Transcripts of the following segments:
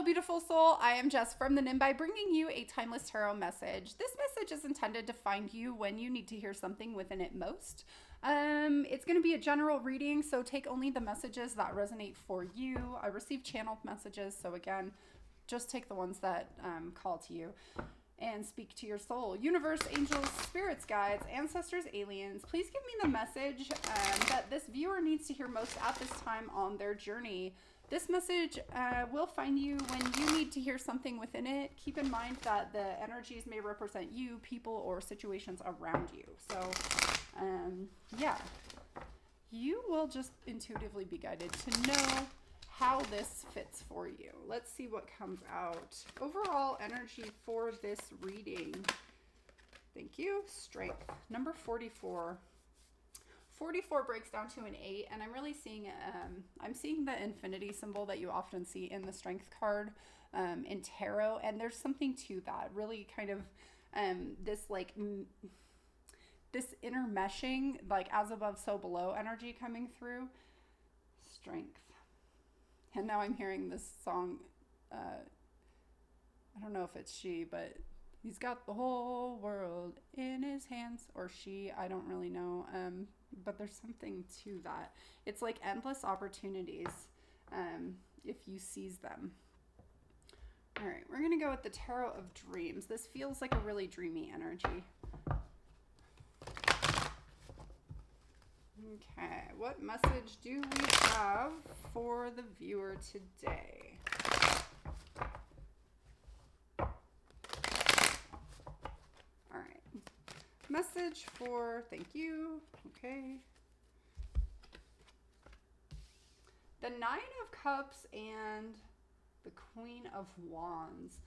Hello, beautiful soul. I am Jess from the Nimbi, bringing you a timeless tarot message. This message is intended to find you when you need to hear something within it most. It's going to be a general reading, so take only the messages that resonate for you. I receive channeled messages, so again, just take the ones that call to you and speak to your soul. Universe, angels, spirits, guides, ancestors, aliens, please give me the message that this viewer needs to hear most at this time on their journey. This message will find you when you need to hear something within it. Keep in mind that the energies may represent you, people, or situations around you. So, yeah, you will just intuitively be guided to know how this fits for you. Let's see what comes out. Overall energy for this reading. Thank you. Strength. Number 44. 44 breaks down to an 8, and I'm really seeing I'm seeing the infinity symbol that you often see in the strength card in tarot, and there's something to that. Really kind of this like this intermeshing, like as above so below energy coming through. Strength. And now I'm hearing this song, I don't know if it's she, but he's got the whole world in his hands, or she, I don't really know. But there's something to that. It's like endless opportunities if you seize them. All right, we're going to go with the Tarot of Dreams. This feels like a really dreamy energy. Okay, what message do we have for the viewer today? All right, message for, thank you, okay. The Nine of Cups and the Queen of Wands.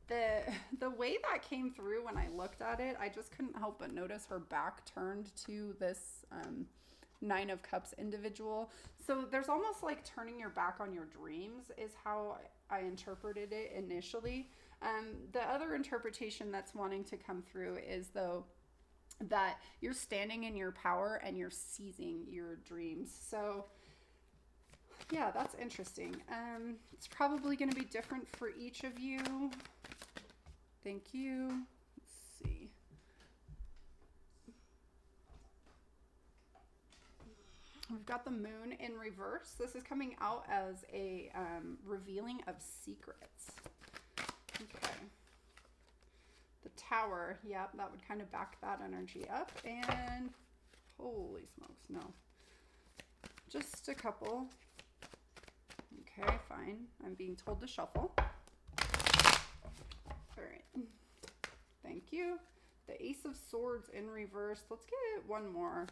The way that came through when I looked at it, I just couldn't help but notice her back turned to this Nine of Cups individual. So there's almost like turning your back on your dreams is how I interpreted it initially. The other interpretation that's wanting to come through is though that you're standing in your power and you're seizing your dreams. So yeah, that's interesting. It's probably going to be different for each of you. Thank you. Let's see. We've got the moon in reverse. This is coming out as a revealing of secrets. Okay. The Tower. Yep, that would kind of back that energy up. And holy smokes, no. Just a couple. Okay, fine. I'm being told to shuffle. All right. Thank you. The Ace of Swords in reverse. Let's get one more.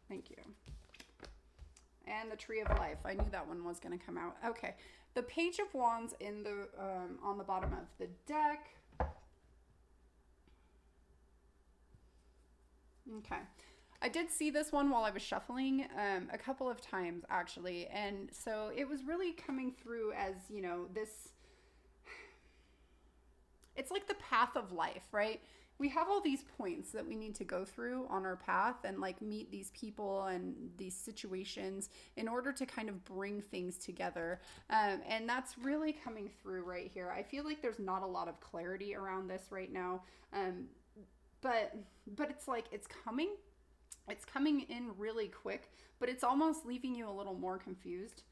Thank you. And the Tree of Life. I knew that one was going to come out. Okay. The Page of Wands in the on the bottom of the deck. Okay. I did see this one while I was shuffling a couple of times actually, and so it was really coming through as, you know, this, it's like the path of life, right? We have all these points that we need to go through on our path and like meet these people and these situations in order to kind of bring things together, and that's really coming through right here. I feel like there's not a lot of clarity around this right now, but it's like it's coming in really quick, but it's almost leaving you a little more confused.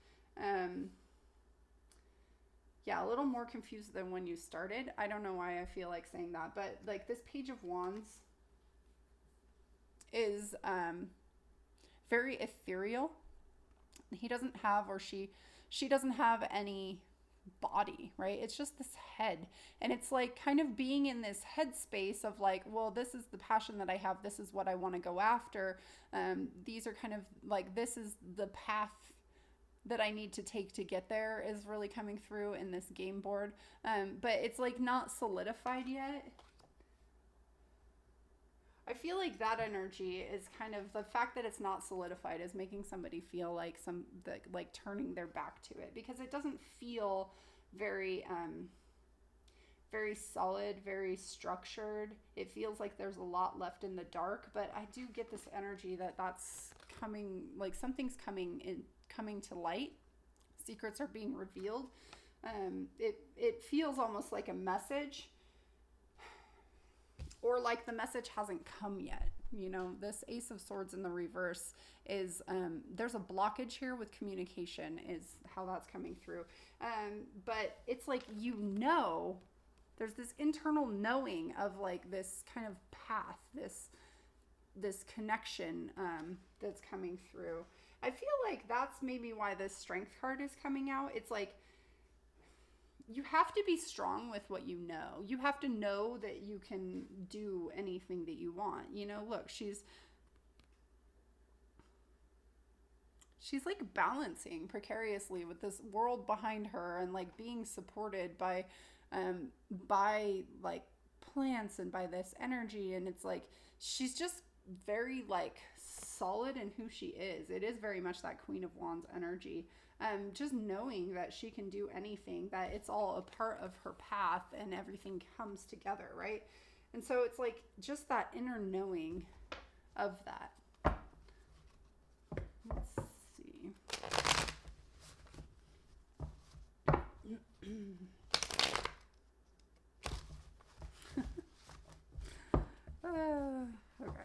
Yeah, a little more confused than when you started. I don't know why I feel like saying that, but like this Page of Wands is very ethereal. He doesn't have, or she doesn't have any body, right? It's just this head, and it's like kind of being in this headspace of like, well, this is the passion that I have, this is what I want to go after, these are kind of like, this is the path that I need to take to get there, is really coming through in this game board, but it's like not solidified yet. I feel like that energy is kind of, the fact that it's not solidified is making somebody feel like like turning their back to it, because it doesn't feel very very solid, very structured. It feels like there's a lot left in the dark, but I do get this energy that that's coming, like something's coming to light. secrets are being revealed. It feels almost like a message, or like the message hasn't come yet. You know, this Ace of Swords in the reverse is, there's a blockage here with communication is how that's coming through. But it's like, you know, there's this internal knowing of like this kind of path, this connection that's coming through. I feel like that's maybe why this Strength card is coming out. It's like, you have to be strong with what you know. You have to know that you can do anything that you want. You know, look, she's like balancing precariously with this world behind her, and like being supported by like plants and by this energy. And it's like, she's just very like solid in who she is. It is very much that Queen of Wands energy. Just knowing that she can do anything, that it's all a part of her path and everything comes together, right? And so it's like just that inner knowing of that. Let's see. Okay.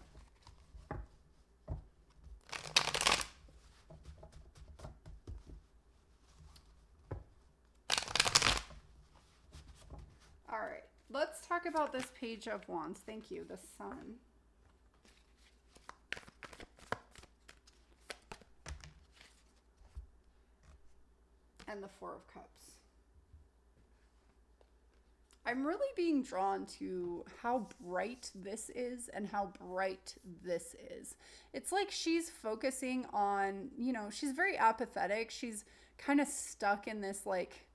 All right, let's talk about this Page of Wands. Thank you, the Sun. And the Four of Cups. I'm really being drawn to how bright this is and how bright this is. It's like she's focusing on, you know, she's very apathetic. She's kind of stuck in this like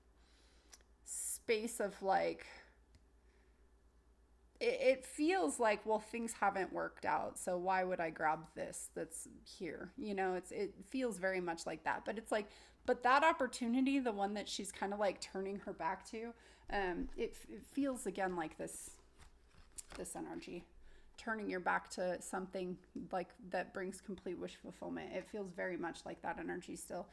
space of like, it feels like, well, things haven't worked out, so why would I grab this that's here? You know, it feels very much like that. But it's like, but that opportunity, the one that she's kind of like turning her back to, it feels again like this energy, turning your back to something like that brings complete wish fulfillment. It feels very much like that energy still.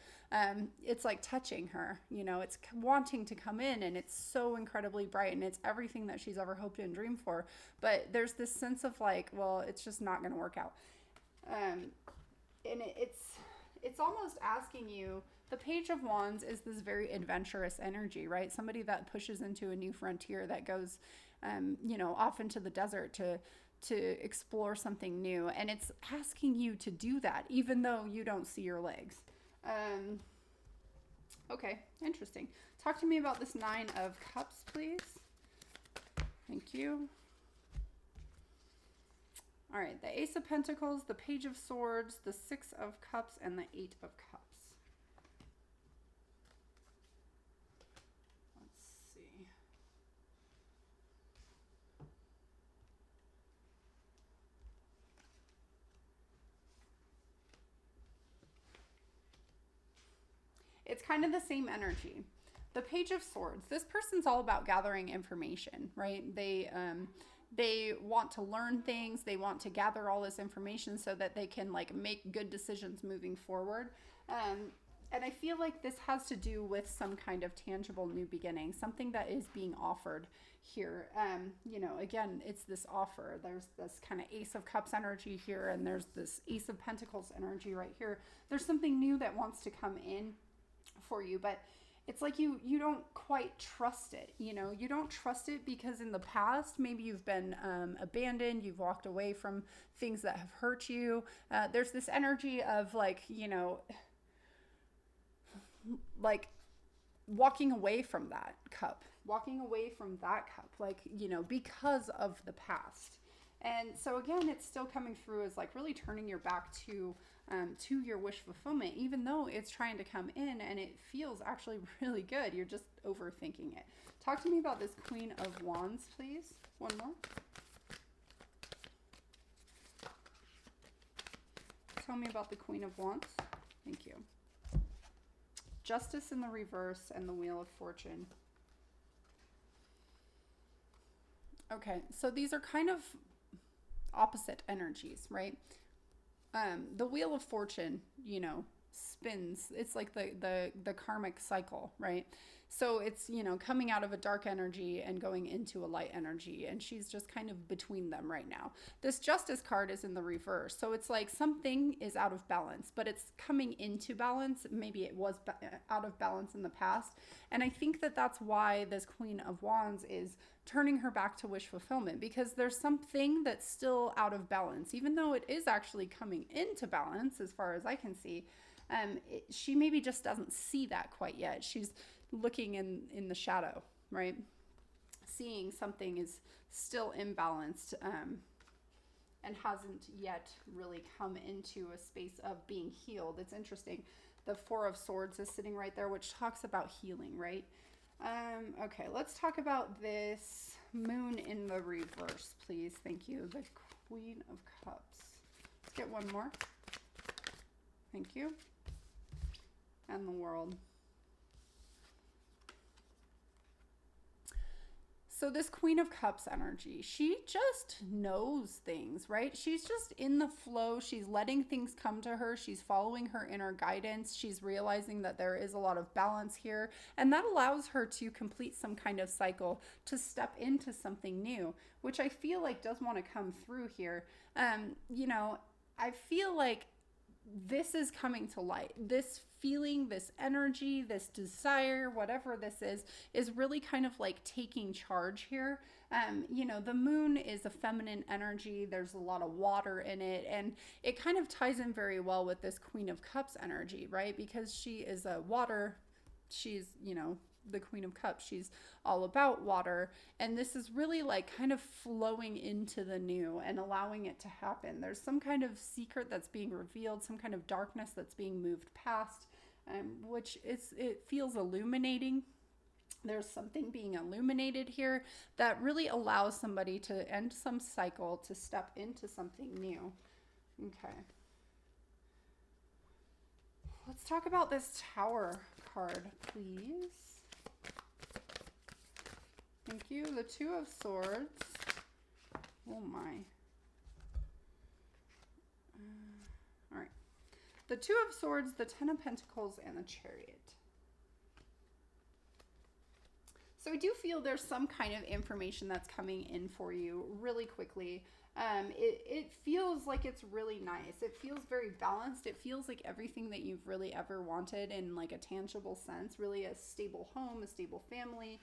It's like touching her, you know, it's wanting to come in, and it's so incredibly bright, and it's everything that she's ever hoped and dreamed for. But there's this sense of like, well, it's just not going to work out. And it's almost asking you, the Page of Wands is this very adventurous energy, right? Somebody that pushes into a new frontier, that goes, you know, off into the desert to explore something new. And it's asking you to do that, even though you don't see your legs. Okay, interesting. Talk to me about this Nine of Cups, please. Thank you. All right, the Ace of Pentacles, the Page of Swords, the Six of Cups, and the Eight of Cups. It's kind of the same energy. The Page of Swords, this person's all about gathering information, right? They want to learn things. They want to gather all this information so that they can like make good decisions moving forward. And I feel like this has to do with some kind of tangible new beginning, something that is being offered here. You know, again, it's this offer. There's this kind of Ace of Cups energy here, and there's this Ace of Pentacles energy right here. There's something new that wants to come in for you, but it's like you don't quite trust it. You know, you don't trust it because in the past maybe you've been abandoned, you've walked away from things that have hurt you. There's this energy of like, you know, like walking away from that cup, like, you know, because of the past. And so again, it's still coming through as like really turning your back to your wish fulfillment, even though it's trying to come in and it feels actually really good. You're just overthinking it. Talk to me about this Queen of Wands, please. One more. Tell me about the Queen of Wands. Thank you. Justice in the reverse and the Wheel of Fortune. Okay, so these are kind of opposite energies, right? The Wheel of Fortune, you know, spins. It's like the karmic cycle, right? So it's, coming out of a dark energy and going into a light energy, and she's just kind of between them right now. This Justice card is in the reverse, so it's like something is out of balance, but it's coming into balance. Maybe it was out of balance in the past, and I think that that's why this Queen of Wands is turning her back to wish fulfillment, because there's something that's still out of balance, even though it is actually coming into balance as far as I can see. She maybe just doesn't see that quite yet. She's looking in the shadow, right? Seeing something is still imbalanced, and hasn't yet really come into a space of being healed. It's interesting. The Four of Swords is sitting right there, which talks about healing, right? Okay, let's talk about this moon in the reverse, please. Thank you. The Queen of Cups. Let's get one more. Thank you. And the World. So this Queen of Cups energy, she just knows things, right? She's just in the flow. She's letting things come to her. She's following her inner guidance. She's realizing that there is a lot of balance here. And that allows her to complete some kind of cycle, to step into something new, which I feel like does want to come through here. I feel like this is coming to light. This feeling, this energy, this desire, whatever this is really kind of like taking charge here. The moon is a feminine energy. There's a lot of water in it, and it kind of ties in very well with this Queen of Cups energy, right? Because she is a water, she's, the Queen of Cups, she's all about water, and this is really like kind of flowing into the new and allowing it to happen. There's some kind of secret that's being revealed, some kind of darkness that's being moved past, which it feels illuminating. There's something being illuminated here that really allows somebody to end some cycle, to step into something new. Okay, let's talk about this Tower card, please. Thank you. The Two of Swords. Oh my. All right. The Two of Swords, the Ten of Pentacles, and the Chariot. So I do feel there's some kind of information that's coming in for you really quickly. It feels like it's really nice. It feels very balanced. It feels like everything that you've really ever wanted in like a tangible sense, really a stable home, a stable family.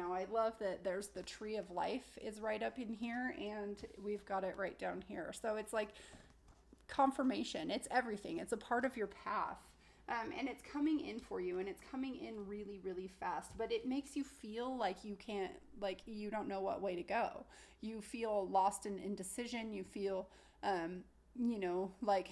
I love that there's the Tree of Life is right up in here, and we've got it right down here. So it's like confirmation. It's everything. It's a part of your path. And it's coming in for you, and it's coming in really, really fast, but it makes you feel like you don't know what way to go. You feel lost in indecision. You feel, like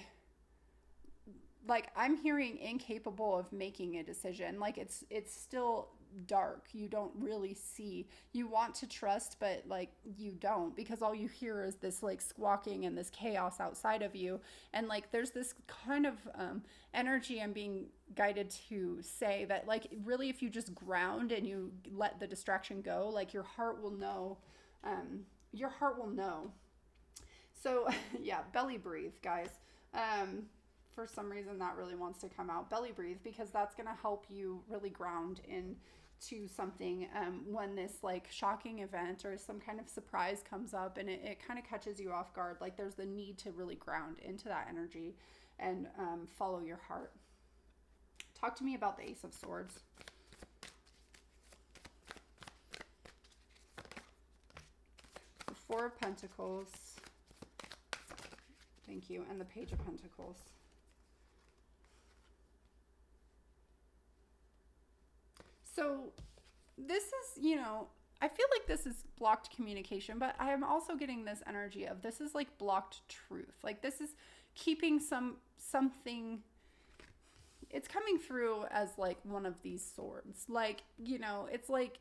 I'm hearing incapable of making a decision. Like it's still dark. You don't really see. You want to trust, but like you don't, because all you hear is this like squawking and this chaos outside of you. And like there's this kind of energy I'm being guided to say that like really if you just ground and you let the distraction go, like your heart will know. Your heart will know. So yeah, belly breathe, guys. For some reason that really wants to come out. Belly breathe, because that's going to help you really ground into something when this like shocking event or some kind of surprise comes up, and it kind of catches you off guard. Like there's the need to really ground into that energy and follow your heart. Talk to me about the Ace of Swords. The Four of Pentacles. Thank you. And the Page of Pentacles. So this is, I feel like this is blocked communication, but I am also getting this energy of this is like blocked truth. Like this is keeping something, it's coming through as like one of these swords. Like, it's like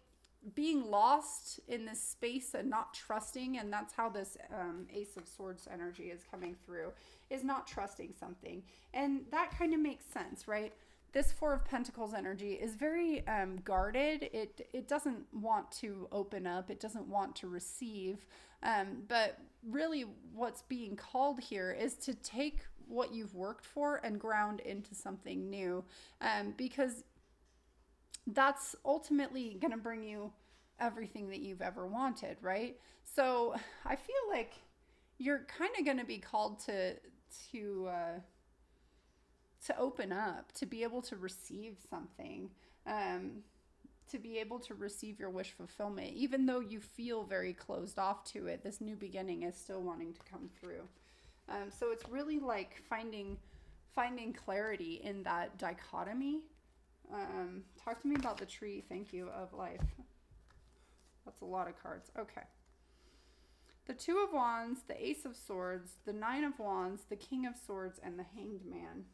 being lost in this space and not trusting. And that's how this Ace of Swords energy is coming through, is not trusting something. And that kind of makes sense, right? This Four of Pentacles energy is very guarded. It doesn't want to open up. It doesn't want to receive. But really what's being called here is to take what you've worked for and ground into something new, because that's ultimately going to bring you everything that you've ever wanted, right? So I feel like you're kind of going to be called to open up, to be able to receive something, to be able to receive your wish fulfillment. Even though you feel very closed off to it, this new beginning is still wanting to come through. So it's really like finding clarity in that dichotomy. Talk to me about the tree, thank you, of life. That's a lot of cards. Okay. The Two of Wands, the Ace of Swords, the Nine of Wands, the King of Swords, and the Hanged Man.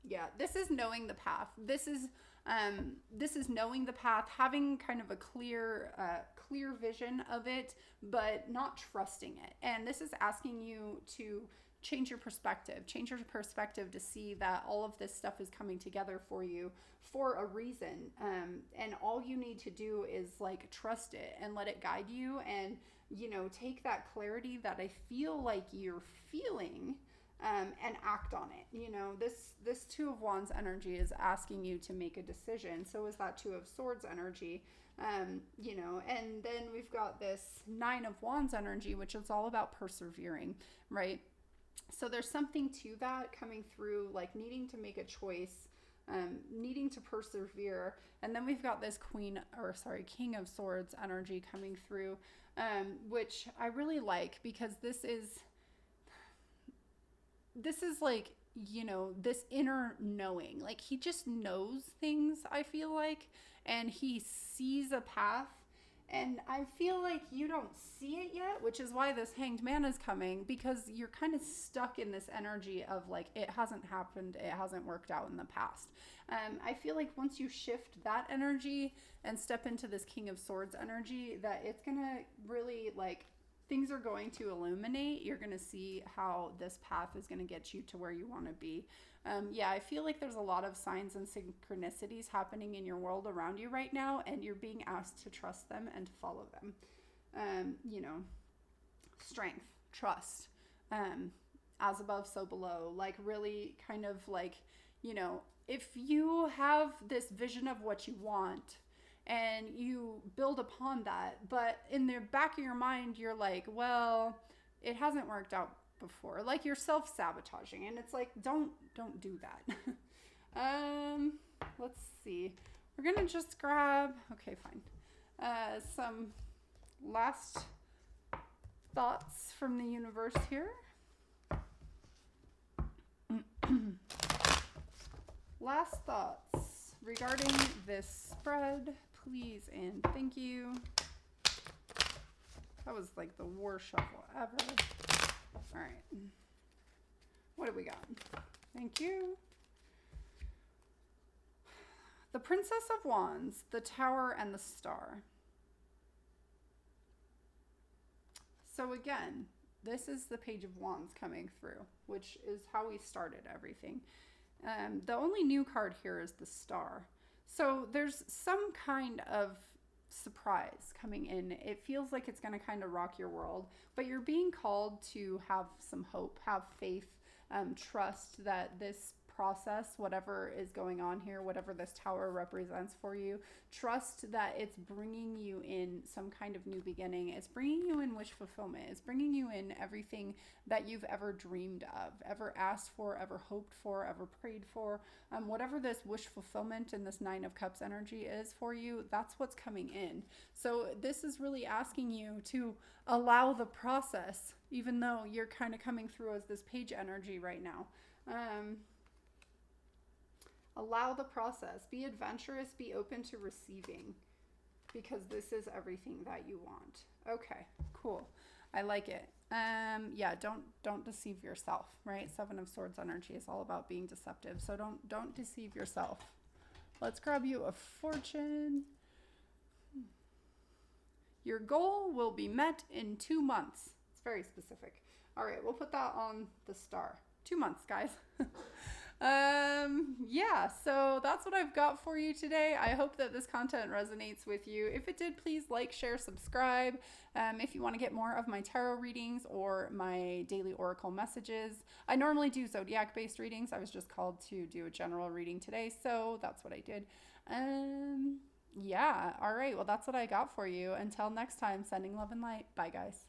Yeah, this is knowing the path. This is knowing the path, having kind of a clear vision of it, but not trusting it. And this is asking you to change your perspective to see that all of this stuff is coming together for you for a reason. And all you need to do is like trust it and let it guide you, and take that clarity that I feel like you're feeling, and act on it. This Two of Wands energy is asking you to make a decision. So is that Two of Swords energy. And then we've got this Nine of Wands energy, which is all about persevering, right? So there's something to that coming through, like needing to make a choice, needing to persevere. And then we've got this King of Swords energy coming through, which I really like, because this is like, this inner knowing. Like he just knows things, I feel like, and he sees a path. And I feel like you don't see it yet, which is why this Hanged Man is coming, because you're kind of stuck in this energy of like, it hasn't happened, it hasn't worked out in the past. I feel like once you shift that energy and step into this King of Swords energy, that it's gonna really like, things are going to illuminate. You're going to see how this path is going to get you to where you want to be. I feel like there's a lot of signs and synchronicities happening in your world around you right now, and you're being asked to trust them and to follow them. Strength, trust, as above, so below. Like really kind of like, if you have this vision of what you want, and you build upon that, but in the back of your mind, you're like, well, it hasn't worked out before. Like you're self-sabotaging, and it's like, don't do that. Let's see. We're gonna just grab, okay, fine. Some last thoughts from the universe here. Last thoughts regarding this spread. Please and thank you. That was like the worst shuffle ever. All right. What do we got? Thank you. The Princess of Wands, the Tower, and the Star. So again, this is the Page of Wands coming through, which is how we started everything. The only new card here is the Star. So there's some kind of surprise coming in. It feels like it's going to kind of rock your world, but you're being called to have some hope, have faith, trust that this process, whatever is going on here, whatever this tower represents for you, trust that it's bringing you in some kind of new beginning. It's bringing you in wish fulfillment. It's bringing you in everything that you've ever dreamed of, ever asked for, ever hoped for, ever prayed for. Whatever this wish fulfillment and this Nine of Cups energy is for you, that's what's coming in. So this is really asking you to allow the process, even though you're kind of coming through as this page energy right now. Allow the process. Be adventurous. Be open to receiving, because this is everything that you want. Okay, cool. I like it. Yeah, don't deceive yourself, right? Seven of Swords energy is all about being deceptive. So don't deceive yourself. Let's grab you a fortune. Your goal will be met in 2 months. It's very specific. All right, we'll put that on the Star. 2 months, guys. Yeah, so that's what I've got for you today. I hope that this content resonates with you. If it did, please like, share, subscribe. If you want to get more of my tarot readings or my daily oracle messages, I normally do zodiac based readings. I was just called to do a general reading today, so that's what I did. Yeah, all right. Well, that's what I got for you. Until next time, sending love and light. Bye, guys.